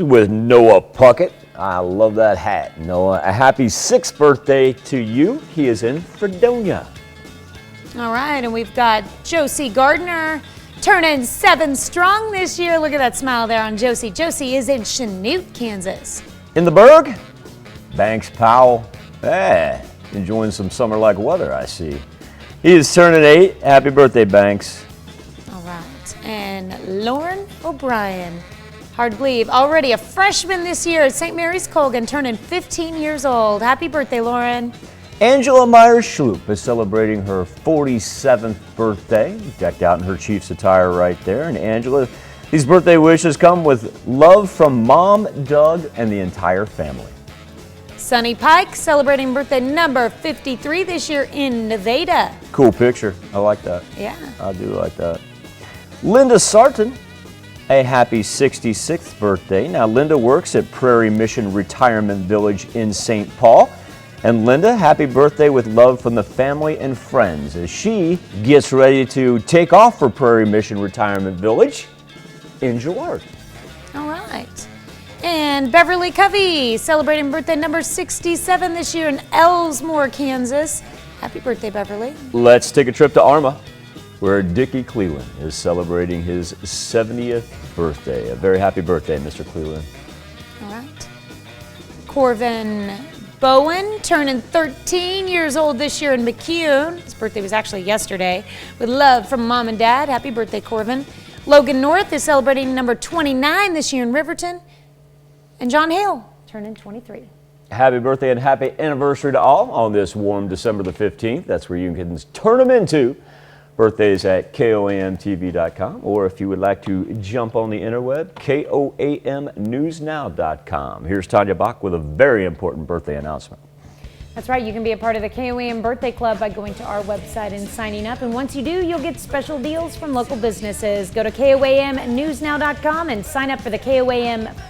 With Noah Puckett. I love that hat, Noah. A happy 6th birthday to you. He is in Fredonia. All right, and we've got Josie Gardner turning 7 strong this year. Look at that smile there on Josie. Josie is in Schloop, Kansas. In the Berg, Banks Powell. Enjoying some summer-like weather, I see. He is turning 8. Happy birthday, Banks. All right, and Lauren OBrien. Hard to believe, already a freshman this year at St. Mary's Colgan, turning 15 years old. Happy birthday, Lauren. Angela Meyer Schloop is celebrating her 47th birthday, decked out in her Chiefs attire right there. And Angela, these birthday wishes come with love from Mom, Doug, and the entire family. Sonny Pike celebrating birthday number 53 this year in Nevada. Cool picture. I like that. Yeah. I do like that. Linda Sarton, a happy 66th birthday. Now, Linda works at Prairie Mission Retirement Village in St. Paul. And Linda, happy birthday with love from the family and friends as she gets ready to take off for Prairie Mission Retirement Village in July. All right. And Beverly Covey celebrating birthday number 67 this year in Ellsmore, Kansas. Happy birthday, Beverly. Let's take a trip to Arma, where Dickie Cleland is celebrating his 70th birthday. A very happy birthday, Mr. Cleland. All right. Corbin Bowen turning 13 years old this year in McCune. His birthday was actually yesterday. With love from Mom and Dad. Happy birthday, Corbin. Logan North is celebrating number 29 this year in Riverton. And John Hale turning 23. Happy birthday and happy anniversary to all on this warm December the 15th. That's where you can turn them into. Birthdays at KOAMTV.com, or if you would like to jump on the interweb, KOAMNewsNow.com. Here's Tanya Bach with a very important birthday announcement. That's right. You can be a part of the KOAM Birthday Club by going to our website and signing up. And once you do, you'll get special deals from local businesses. Go to KOAMNewsNow.com and sign up for the KOAM Birthday